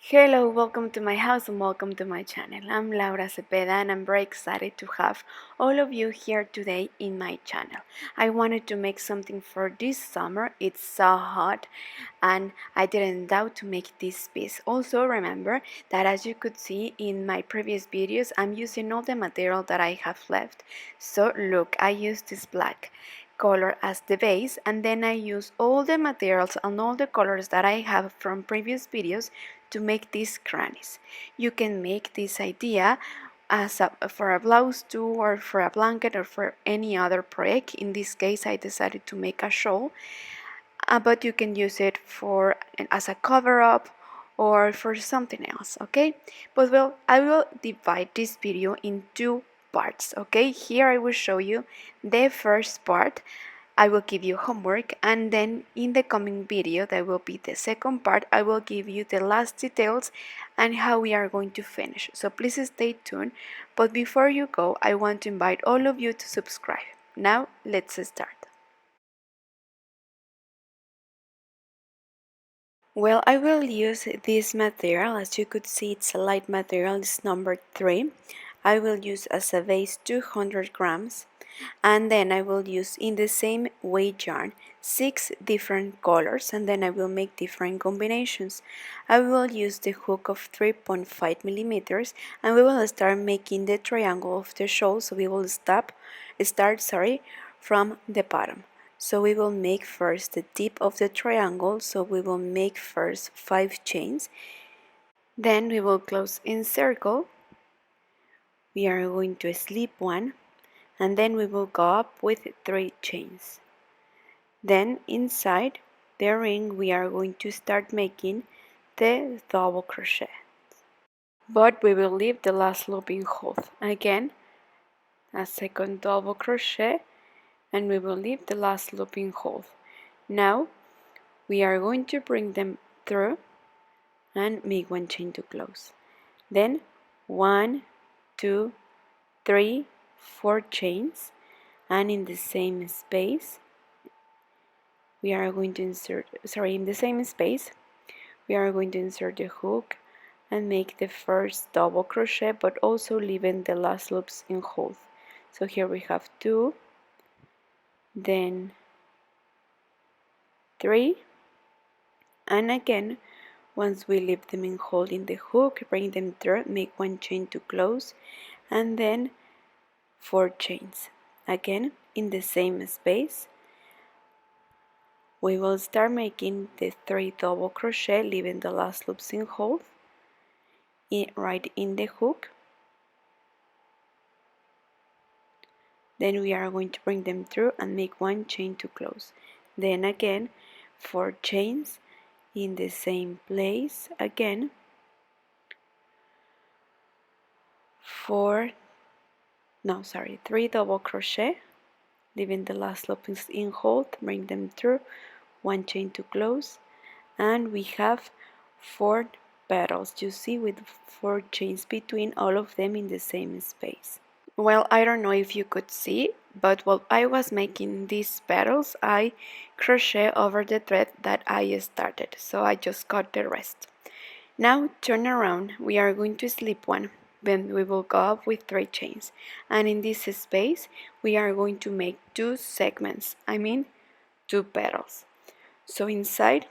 Hello, welcome to my house and welcome to my channel. I'm Laura Cepeda and I'm very excited to have all of you here today in my channel. I wanted to make something for this summer. It's so hot and I didn't doubt to make this piece. Also remember that as you could see in my previous videos, I'm using all the material that I have left. So look, I used this black color as the base, and then I use all the materials and all the colors that I have from previous videos to make these crannies. You can make this idea for a blouse too, or for a blanket, or for any other project. In this case I decided to make a shawl, but you can use it for as a cover up or for something else, okay? But well, I will divide this video in two parts, okay? Here I will show you the first part. I will give you homework, and then in the coming video, that will be the second part, I will give you the last details and how we are going to finish. So please stay tuned. But before you go, I want to invite all of you to subscribe. Now let's start. Well, I will use this material. As you could see, it's a light material. It's number 3. I will use as a base 200 grams, and then I will use in the same weight yarn 6 different colors, and then I will make different combinations. I will use the hook of 3.5 millimeters, and we will start making the triangle of the shawl. So we will start from the bottom. So we will make first the tip of the triangle. So we will make first 5 chains, then we will close in circle. We are going to slip one, and then we will go up with 3 chains. Then inside the ring we are going to start making the double crochet, but we will leave the last loop in hold. Again, a second double crochet, and we will leave the last loop in hold. Now we are going to bring them through and make 1 chain to close. Then 1, 2, 3, 4 chains, and in the same space we are going to insert, in the same space we are going to insert the hook and make the first double crochet, but also leaving the last loops in hold. So here we have 2, then 3, and again once we leave them in hold in the hook, bring them through, make 1 chain to close, and then 4 chains. Again in the same space we will start making the 3 double crochet, leaving the last loops in hold right in the hook. Then we are going to bring them through and make 1 chain to close. Then again 4 chains in the same place. Again 3 double crochet, leaving the last loops in hold, bring them through, 1 chain to close, and we have 4 petals, you see, with 4 chains between all of them in the same space. Well, I don't know if you could see, but while I was making these petals, I crochet over the thread that I started, so I just cut the rest. Now turn around, we are going to slip one, then we will go up with 3 chains, and in this space we are going to make 2 segments, 2 petals. So inside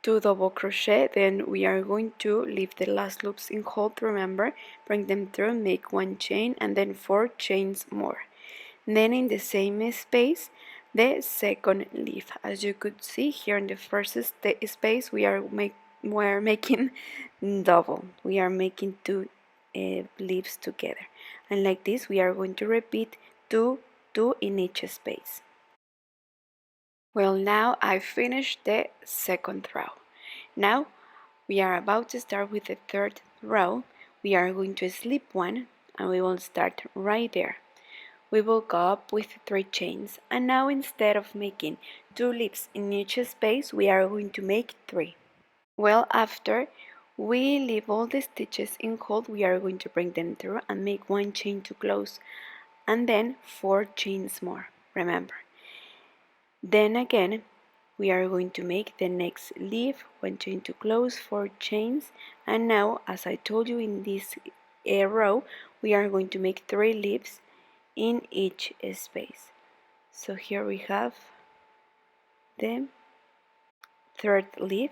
2 double crochet, then we are going to leave the last loops in hold, remember, bring them through, make 1 chain, and then 4 chains more. Then in the same space the second leaf. As you could see here in the first space we are making double, we are making 2 leaves together, and like this we are going to repeat 2 in each space. Well, now I finished the second row. Now we are about to start with the third row. We are going to slip one, and we will start right there. We will go up with 3 chains, and now instead of making 2 leaves in each space, we are going to make 3. Well, after we leave all the stitches in hold, we are going to bring them through and make 1 chain to close, and then 4 chains more, remember. Then again we are going to make the next leaf, 1 chain to close, 4 chains, and now, as I told you, in this row we are going to make 3 leaves in each space. So here we have the third leaf,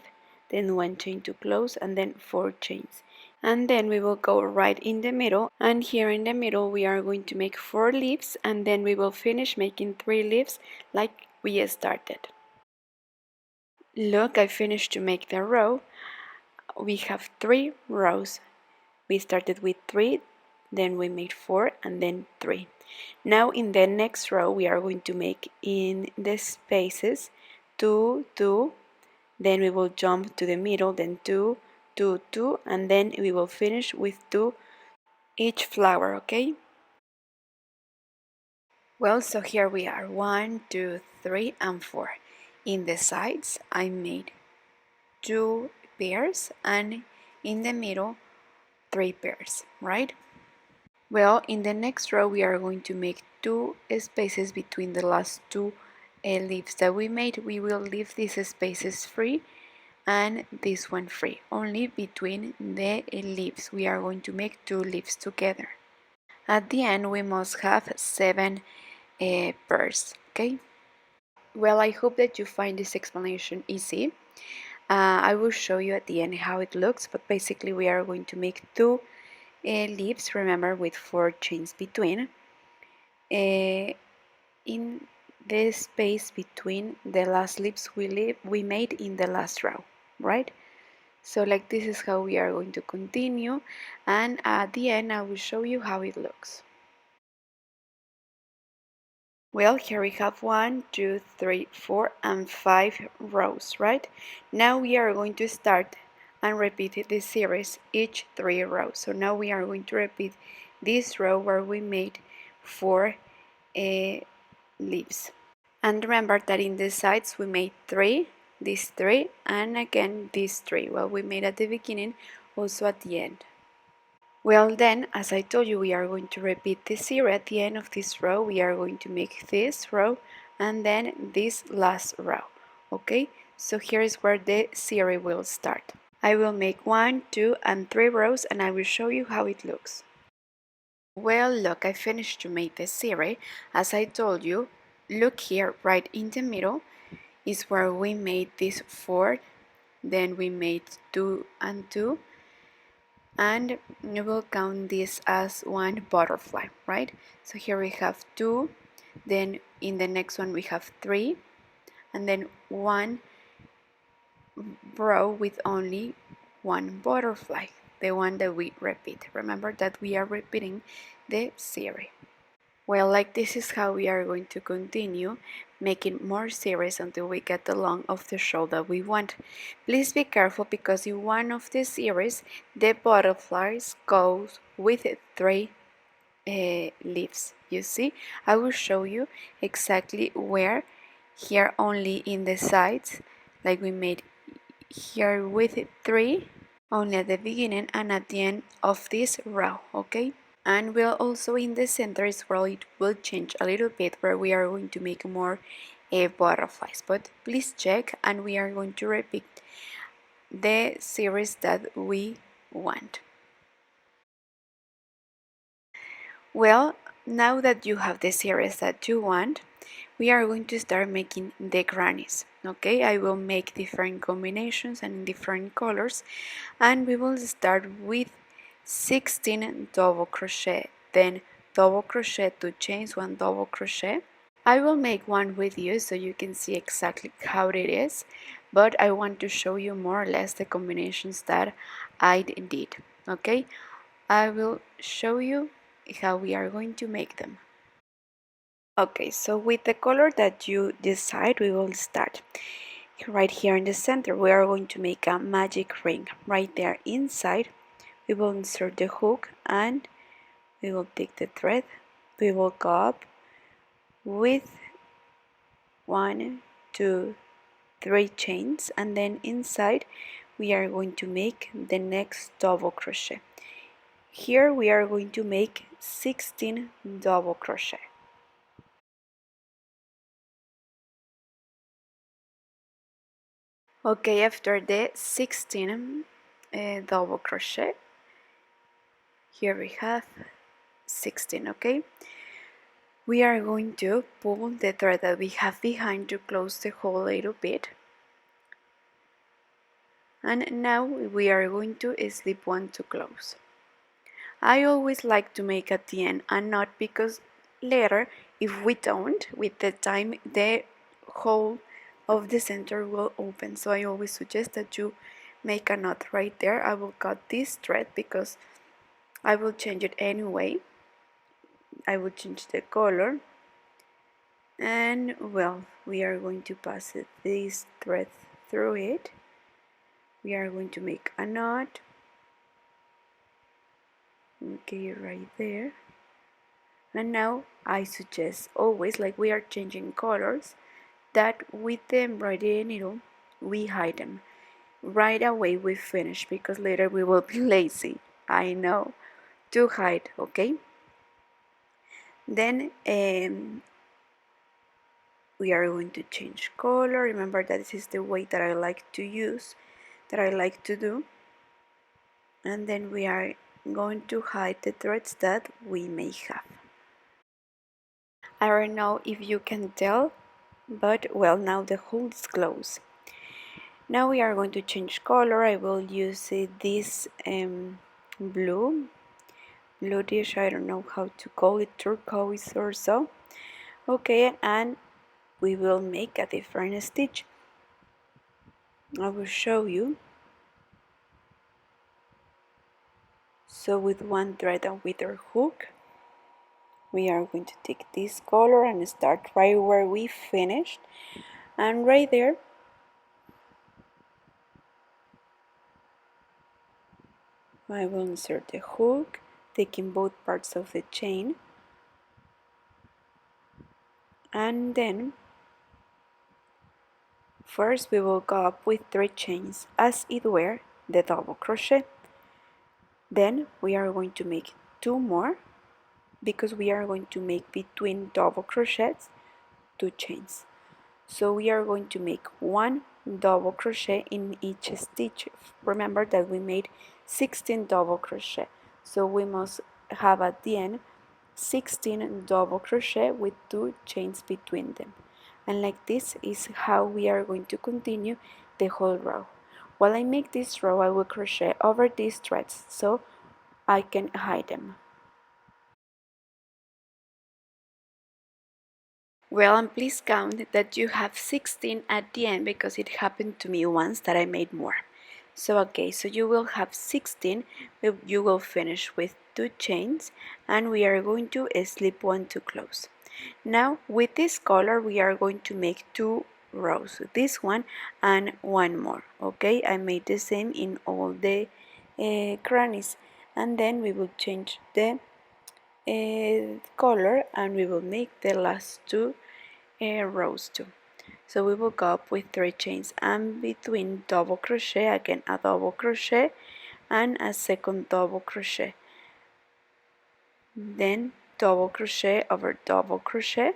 then 1 chain to close, and then 4 chains, and then we will go right in the middle, and here in the middle we are going to make 4 leaves, and then we will finish making 3 leaves like we started. Look, I finished to make the row. We have 3 rows. We started with 3, then we made 4, and then 3. Now in the next row we are going to make in the spaces 2, 2, then we will jump to the middle, then 2, 2, 2, and then we will finish with 2 each flower, okay? Well, so here we are, 1, 2, 3, and 4. In the sides I made 2 pairs, and in the middle 3 pairs, right? Well, in the next row we are going to make 2 spaces between the last 2 leaves that we made. We will leave these spaces free and this one free, only between the leaves. We are going to make 2 leaves together. At the end we must have 7 pairs, okay? Well, I hope that you find this explanation easy. I will show you at the end how it looks, but basically we are going to make 2 leaves, remember, with 4 chains between, in the space between the last leaves we made in the last row, right? So like this is how we are going to continue, and at the end I will show you how it looks. Well, here we have 1, 2, 3, 4, and 5 rows, right? Now we are going to start and repeat this series each 3 rows. So now we are going to repeat this row where we made 4 leaves. And remember that in the sides we made 3, these 3, and again these 3. Well, we made at the beginning, also at the end. Well then, as I told you, we are going to repeat this series. At the end of this row we are going to make this row and then this last row, okay? So here is where the series will start. I will make 1, 2, and 3 rows and I will show you how it looks. Well, look, I finished to make the series. As I told you, look here, right in the middle is where we made this 4, then we made 2 and 2, and you will count this as one butterfly, right? So here we have 2, then in the next one we have 3, and then 1 row with only 1 butterfly, the one that we repeat. Remember that we are repeating the series. Well, like this is how we are going to continue making more series until we get the length of the shawl that we want. Please be careful because in one of the series the butterflies goes with 3 leaves. You see, I will show you exactly where. Here only in the sides, like we made here with 3, only at the beginning and at the end of this row, okay? And we'll also in the center is where it will change a little bit, where we are going to make more butterflies, but please check, and we are going to repeat the series that we want. Well, now that you have the series that you want, we are going to start making the grannies, okay? I will make different combinations and different colors, and we will start with 16 double crochet, then double crochet 2 chains, 1 double crochet. I will make one with you so you can see exactly how it is, but I want to show you more or less the combinations that I did, okay? I will show you how we are going to make them. Okay, so with the color that you decide, we will start. Right here in the center, we are going to make a magic ring. Right there inside, we will insert the hook and we will take the thread. We will go up with 1, 2, 3 chains, and then inside we are going to make the next double crochet. Here we are going to make 16 double crochet. Okay, after the 16 double crochet, here we have 16. Okay, we are going to pull the thread that we have behind to close the hole a little bit, and now we are going to slip one to close. I always like to make at the end a knot because later, if we don't, with the time the hole of the center will open. So I always suggest that you make a knot right there. I will cut this thread because I will change it anyway. I will change the color, and well, we are going to pass this thread through it. We are going to make a knot. Okay, right there. And now I suggest always, like we are changing colors, that with the embroidery needle we hide them right away we finish, because later we will be lazy, I know, to hide. Okay, then we are going to change color. Remember that this is the way that I like to use, that I like to do, and then we are going to hide the threads that we may have. I don't know if you can tell, but well, now the hole is closed. Now we are going to change color. I will use this bluish, I don't know how to call it, turquoise or so. Okay, and we will make a different stitch. I will show you. So with one thread and with our hook, we are going to take this color and start right where we finished, and right there I will insert the hook, taking both parts of the chain, and then first we will go up with 3 chains as it were the double crochet. Then we are going to make 2 more, because we are going to make between double crochets 2 chains. So we are going to make 1 double crochet in each stitch. Remember that we made 16 double crochet, so we must have at the end 16 double crochet with 2 chains between them. And like this is how we are going to continue the whole row. While I make this row, I will crochet over these threads so I can hide them. Well, and please count that you have 16 at the end, because it happened to me once that I made more. So okay, so you will have 16, you will finish with 2 chains, and we are going to slip one to close. Now with this color we are going to make 2 rows, this one and one more. Okay, I made the same in all the crannies, and then we will change the color and we will make the last 2 rows too. So we will go up with 3 chains, and between double crochet, again a double crochet and a second double crochet, then double crochet over double crochet,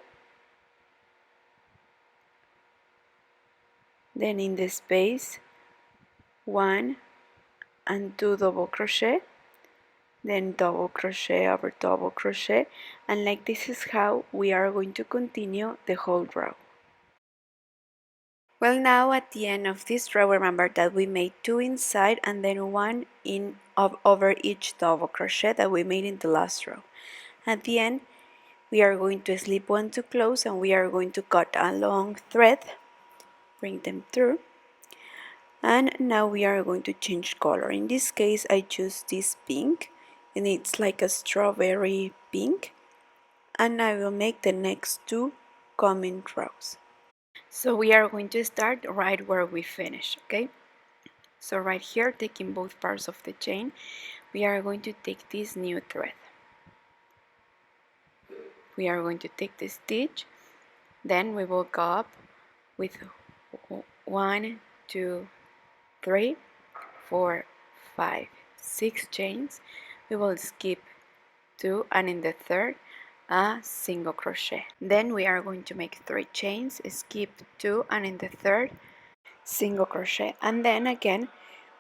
then in the space 1 and 2 double crochet, then double crochet over double crochet, and like this is how we are going to continue the whole row. Well, now at the end of this row, remember that we made 2 inside and then 1 in over each double crochet that we made in the last row. At the end, we are going to slip one to close, and we are going to cut a long thread, bring them through, and now we are going to change color. In this case, I choose this pink, and it's like a strawberry pink, and I will make the next 2 coming rows. So we are going to start right where we finish, okay? So right here, taking both parts of the chain, we are going to take this new thread. We are going to take the stitch, then we will go up with 1, 2, 3, 4, 5, 6 chains. We will skip 2, and in the third a single crochet. Then we are going to make 3 chains, skip 2, and in the third single crochet, and then again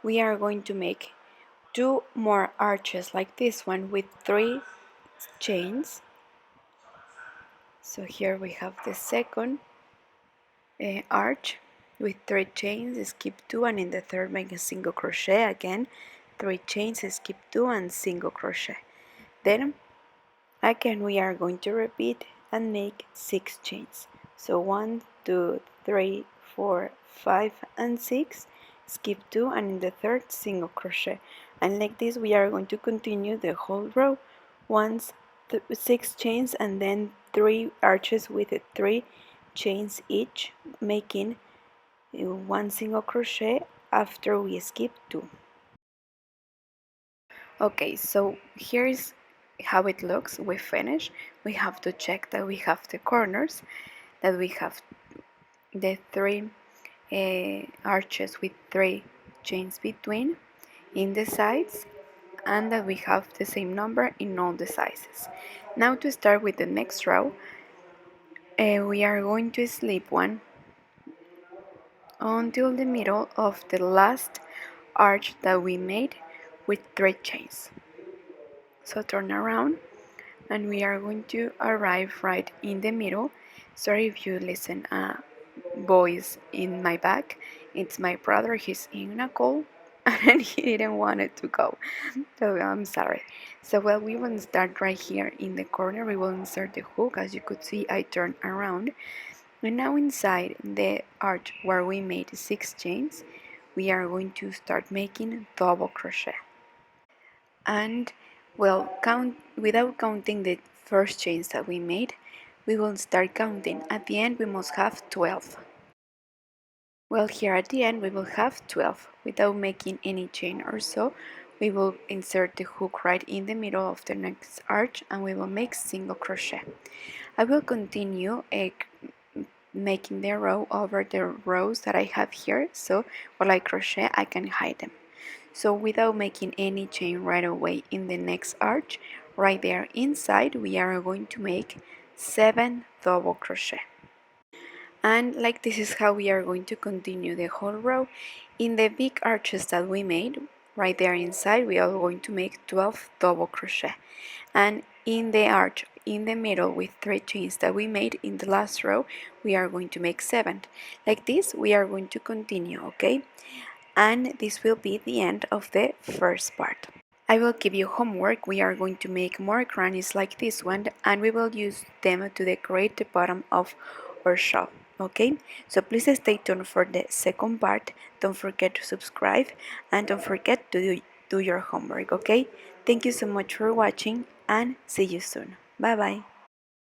we are going to make 2 more arches like this one with 3 chains. So here we have the second arch with 3 chains, skip 2, and in the third make a single crochet, again 3 chains, skip 2 and single crochet. Then again we are going to repeat and make 6 chains. So 1, 2, 3, 4, 5 and 6, skip 2, and in the third single crochet. And like this we are going to continue the whole row. Once 6 chains and then 3 arches with 3 chains each, making 1 single crochet after we skip 2. Okay, so here's how it looks. We finish. We have to check that we have the corners, that we have the 3 arches with 3 chains between in the sides, and that we have the same number in all the sizes. Now to start with the next row, we are going to slip one until the middle of the last arch that we made with 3 chains. So turn around and we are going to arrive right in the middle. Sorry if you listen a voice in my back. It's my brother, he's in a call and he didn't want it to go, so I'm sorry. So well, we will start right here in the corner. We will insert the hook. As you could see, I turn around, and now inside the arch where we made 6 chains, we are going to start making double crochet. And well, count without counting the first chains that we made, we will start counting. At the end we must have 12. Well, here at the end we will have 12 without making any chain or so. We will insert the hook right in the middle of the next arch and we will make single crochet. I will continue making the row over the rows that I have here, so while I crochet I can hide them. So without making any chain right away in the next arch, right there inside we are going to make 7 double crochet. And like this is how we are going to continue the whole row. In the big arches that we made, right there inside we are going to make 12 double crochet. And in the arch in the middle with 3 chains that we made in the last row, we are going to make 7. Like this we are going to continue, okay? And this will be the end of the first part. I will give you homework. We are going to make more grannies like this one and we will use them to decorate the bottom of our shawl, okay? So please stay tuned for the second part. Don't forget to subscribe and don't forget to do your homework, okay? Thank you so much for watching and see you soon. Bye bye.